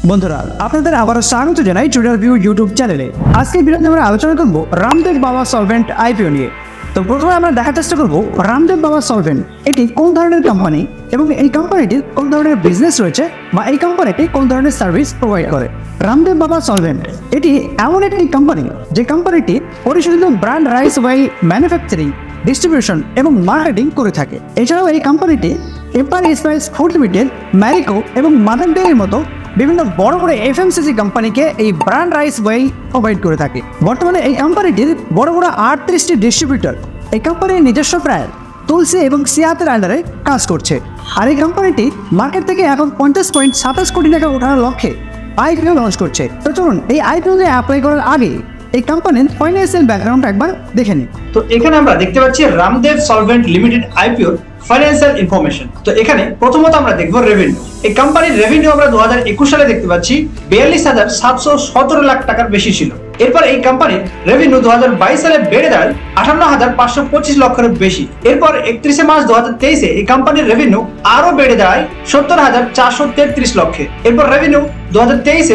বন্ধুরা আপনাদের আবারও স্বাগত জানাই ট্রেডার ভিউ ইউটিউব চ্যানেলে। আজকের ভিডিওতে আমরা আলোচনা করব রামদেব বাবা সলভেন্ট আইপিও নিয়ে। তো প্রথমে আমরা দেখার চেষ্টা করব রামদেব বাবা সলভেন্ট এটি কোন ধরনের কোম্পানি এবং এই কোম্পানিটির কোন ধরনের বিজনেস রয়েছে বা এই কোম্পানিটি কোন ধরনের সার্ভিস প্রোভাইড করে। রামদেব বাবা সলভেন্ট এটি এমন একটি কোম্পানি যে কোম্পানিটি পরিচালিত ব্র্যান্ড রাইস ওয়াই ম্যানুফ্যাকচারিং, ডিস্ট্রিবিউশন এবং মার্কেটিং করে থাকে। এছাড়াও এই কোম্পানিটি Empire Spice Food Limited, Marico এবং মাদার ডেয়ারির মতো বিভিন্ন বড় বড় এফএমসিজি কোম্পানিকে এই ব্র্যান্ড রাইস ওয়াই প্রোভাইড করে থাকে। বর্তমানে এই কোম্পানিটির বড় বড় 38টি ডিস্ট্রিবিউটর এই কোম্পানির নিজস্ব প্রায় তুলসী এবং সিয়াতের আন্ডারে কাজ করছে। আর এই কোম্পানিটি মার্কেট থেকে এখন 50.27 কোটি টাকা ওঠানোর লক্ষ্যে আইপিও লঞ্চ করছে। তো চলুন এই আইপিওতে অ্যাপ্লাই করার আগে এই কোম্পানির ফাইন্যান্সিয়াল ব্যাকগ্রাউন্ড একবার দেখে নিন। তো এখানে আমরা দেখতে পাচ্ছি Ramdev solvent limited IPO financial information. তো এখানে প্রথমত আমরা দেখব রেভিনিউ। এই কোম্পানির রেভিনিউ আমরা 2021 সালে দেখতে পাচ্ছি 42,717 লাখ টাকার বেশি ছিল। এরপর এই কোম্পানির রেভিনিউ 2022 সালে বেড়ে দাঁড়ায় 58,525 লক্ষের বেশি। এরপর 31 মার্চ 2023 এই কোম্পানির রেভিনিউ আরো বেড়ে দাঁড়ায় 70,433 লক্ষে। এরপর রেভিনিউ 2023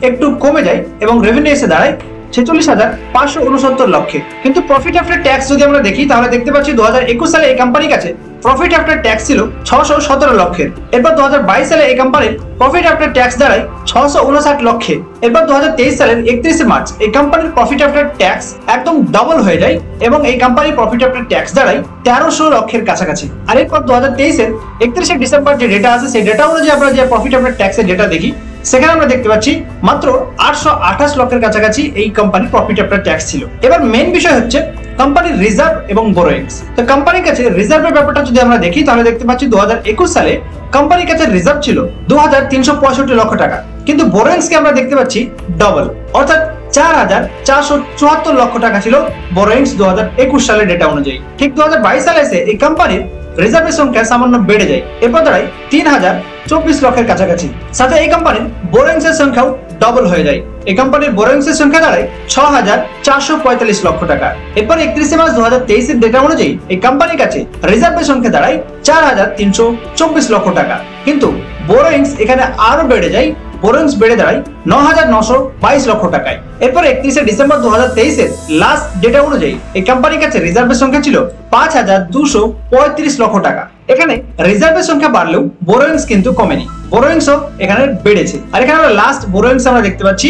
একটু কমে যায় এবং রেভিনিউ এসে দাঁড়ায় 46,569 লক্ষে। কিন্তু প্রফিট আফটার ট্যাক্স যদি আমরা দেখি তাহলে দেখতে পাচ্ছি 2021 সালে এই কোম্পানির কাছে প্রফিট আফটার ট্যাক্স ছিল 617 লক্ষের। এরপর 2022 সালে এই কোম্পানির প্রফিট আফটার ট্যাক্স দাঁড়ায় 659 লক্ষে। এরপর 2023 সালের 31 মার্চ এই কোম্পানির প্রফিট আফটার ট্যাক্স একদম ডবল হয়ে যায় এবং এই কোম্পানির প্রফিট আফটার ট্যাক্স দাঁড়ায় 1300 লক্ষের কাছাকাছি। আর এরপর 2023 এর 31 ডিসেম্বর যে ডেটা আছে সেই ডেটা অনুযায়ী আমরা যে প্রফিট আফটার ট্যাক্সের ডেটা দেখি সেখানে আমরা দেখতে পাচ্ছি মাত্র 828 লক্ষের কাছাকাছি এই কোম্পানির প্রফিট আফটার ট্যাক্স ছিল। এবার মেইন বিষয় হচ্ছে কোম্পানির রিজার্ভ এবং বোরোইংস। তো কোম্পানির কাছে রিজার্ভের ব্যাপারটা যদি আমরা দেখি তাহলে দেখতে পাচ্ছি 2021 সালে কোম্পানির কাছে রিজার্ভ ছিল 2,365 লক্ষ টাকা, কিন্তু বোরোইংস কে আমরা দেখতে পাচ্ছি ডবল, অর্থাৎ 4,474 লক্ষ টাকা ছিল বোরোইংস 2021 সালের ডেটা অনুযায়ী। ঠিক 2022 সালে এসে এই কোম্পানির রিজার্ভের সংখ্যা সামান্য বেড়ে যায়, এরপর দাঁড়ায় 3,024 লক্ষের কাছাকাছি। সাথে এই কোম্পানির বোরোইংস এর সংখ্যাও ডবল হয়ে যায়। এই কোম্পানির বোরোইংস এর সংখ্যা দাঁড়ায় 6,445 লক্ষ টাকা। এরপর 31 মার্চ 2023 এর ডেটা অনুযায়ী এই কোম্পানির কাছে রিজার্ভের সংখ্যা দাঁড়ায় 4,324 লক্ষ টাকা, কিন্তু বোরোইংস এখানে আরো বেড়ে যায়, বোরোইংস বেড়ে দাঁড়ায় 9,922 লক্ষ টাকায়। এরপর 31 ডিসেম্বর 2023 এর লাস্ট ডেটা অনুযায়ী এই কোম্পানির কাছে রিজার্ভের সংখ্যা ছিল 5,235 লক্ষ টাকা। এখানে রিজার্ভের সংখ্যা বাড়লেও বোরোইংস কিন্তু কমেনি, বোরোইংসও এখানে বেড়েছে। আর এখানে আমরা লাস্ট বোরোইংস আমরা দেখতে পাচ্ছি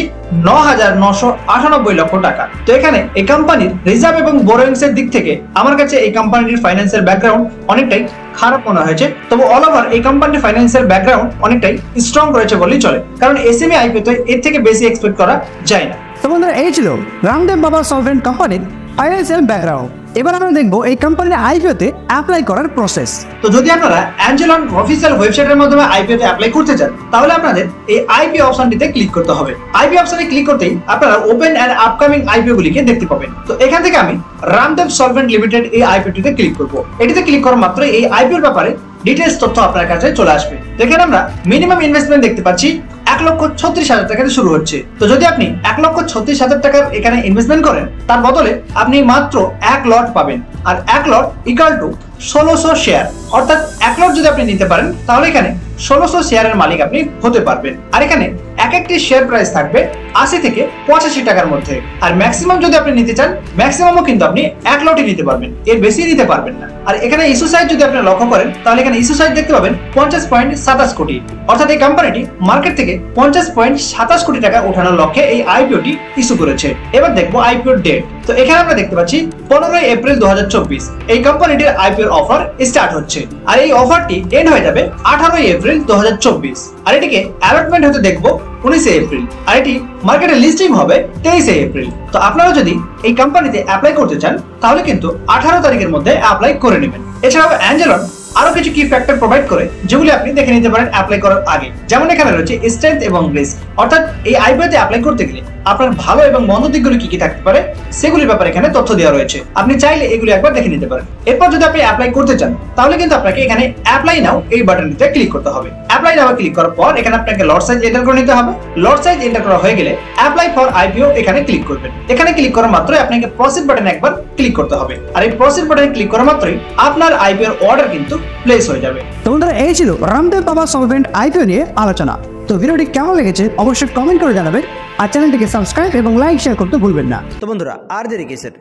9,998 লক্ষ টাকা। তো এখানে এই কোম্পানির রিজার্ভ এবং বোরোইংস এর দিক থেকে আমার কাছে এই কোম্পানির ফাইন্যান্সিয়াল ব্যাকগ্রাউন্ড অনেকটাই খারাপ মনে হয়েছে। তবে অল ওভার এই কোম্পানির ফাইন্যান্সিয়াল ব্যাকগ্রাউন্ড অনেকটাই স্ট্রং রয়েছে বলেই চলে, কারণ এসএমই আইপিওতে এর থেকে বেশি এক্সপেক্ট করা যায় না। তো বন্ধুরা এই ছিল রামদেব বাবা সলভেন্ট কোম্পানির ফাইন্যান্সিয়াল ব্যাকগ্রাউন্ড। এবার আমরা দেখবো এই কোম্পানির আইপিওতে অ্যাপ্লাই করার প্রসেস। তো যদি আপনারা অ্যাঞ্জেলন অফিসিয়াল ওয়েবসাইটের মাধ্যমে আইপিওতে অ্যাপ্লাই করতে চান তাহলে আপনাদের এই আইপিও অপশনটিতে ক্লিক করতে হবে। আইপিও অপশনে ক্লিক করতেই আপনারা ওপেন এন্ড আপকামিং আইপিও গুলিকে দেখতে পাবেন। তো এখান থেকে আমি রামদেব সলভেন্ট লিমিটেড এই আইপিওটিতে ক্লিক করব। এটিতে ক্লিক করা মাত্র এই আইপিওর ব্যাপারে ডিটেইলস তথ্য আপনার কাছে চলে আসবে। এখানে আমরা মিনিমাম ইনভেস্টমেন্ট দেখতে পাচ্ছি 1,36,000 টাকা থেকে শুরু হচ্ছে। তো যদি আপনি 1,36,000 টাকার এখানে ইনভেস্টমেন্ট করেন তার বদলে আপনি মাত্র 1 লট পাবেন, আর 1 লট ইকুয়াল টু 1600 শেয়ার, অর্থাৎ 1 লট যদি আপনি নিতে পারেন তাহলে এখানে 1600 শেয়ারের মালিক আপনি হতে পারবেন। আর এখানে এক একটি শেয়ার প্রাইস থাকবে 80 থেকে 85 টাকার মধ্যে। আর ম্যাক্সিমাম যদি আপনি নিতে চান ম্যাক্সিমামও কিন্তু আপনি 1 লটই নিতে পারবেন, এর বেশি নিতে পারবেন না। আর এখানে ইস্যু সাইজ যদি আপনি লক্ষ্য করেন তাহলে এখানে ইস্যু সাইজ দেখতে পাবেন 50.27 কোটি, অর্থাৎ এই কোম্পানিটি মার্কেট থেকে 50.27 কোটি টাকা ওঠানোর লক্ষ্যে এই আইপিওটি ইস্যু করেছে। এবার দেখবো আইপিওর ডেট। তো এখানে আমরা দেখতে পাচ্ছি 15 এপ্রিল 2024 এই কোম্পানিটির আইপিওর অফার স্টার্ট হচ্ছে, আর এই অফারটি এন্ড হয়ে যাবে 18 এপ্রিল 2024। আর এটিকে অ্যালটমেন্ট হতে দেখবো 19 এপ্রিল, আর এটি মার্কেটে লিস্টিং হবে 23 এপ্রিল। তো আপনারা যদি এই কোম্পানিতে অ্যাপ্লাই করতে চান তাহলে কিন্তু 18 তারিখের মধ্যে অ্যাপ্লাই করে নেবেন। এছাড়াও অ্যাঞ্জেলন আরো কিছু কি ফ্যাক্টর প্রোভাইড করে যেগুলি আপনি দেখে নিতে পারেন অ্যাপ্লাই করার আগে। যেমন এখানে রয়েছে স্ট্রেংথ এবং রিস্ক, অর্থাৎ এই আইপিওতে অ্যাপ্লাই করতে গেলে আপনার ভালো এবং মন্দ দিকগুলি কি কি থাকতে পারে সেগুলির ব্যাপারে এখানে তথ্য দেওয়া রয়েছে, আপনি চাইলে এগুলি একবার দেখে নিতে পারেন। এরপর যদি আপনি অ্যাপ্লাই করতে চান তাহলে কিন্তু আপনাকে এখানে অ্যাপ্লাই নাও এই বাটনটিতে ক্লিক করতে হবে। অ্যাপ্লাই নাও ক্লিক করার পর এখানে আপনাকে লট সাইজ এন্টার করে নিতে হবে। লট সাইজ এন্টার করা হয়ে গেলে অ্যাপ্লাই ফর আইপিও এখানে ক্লিক করবেন। এখানে ক্লিক করা মাত্রই আপনাকে প্রসিড বাটনে একবার ক্লিক করতে হবে, আর এই প্রসিড বাটনে ক্লিক করা মাত্রই আপনার আইপিওর অর্ডার কিন্তু প্লেস হয়ে যাবে। তো বন্ধুরা এই ছিল রামদেব বাবা সলভেন্ট আইপিও নিয়ে আলোচনা। তো ভিডিওটি কেমন লেগেছে অবশ্যই কমেন্ট করে জানাবেন, আর চ্যানেলটিকে সাবস্ক্রাইব এবং লাইক শেয়ার করতে ভুলবেন না। তো বন্ধুরা, আর দেরি কিসের,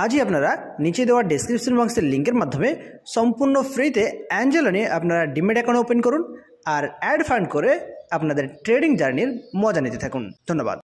আজই আপনারা নিচে দেওয়া ডেসক্রিপশন বক্সের লিঙ্কের মাধ্যমে সম্পূর্ণ ফ্রিতে অ্যাঞ্জেলো নিয়ে আপনারা ডিমেট অ্যাকাউন্ট ওপেন করুন আর অ্যাড ফান্ড করে আপনাদের ট্রেডিং জার্নির মজা নিতে থাকুন। ধন্যবাদ।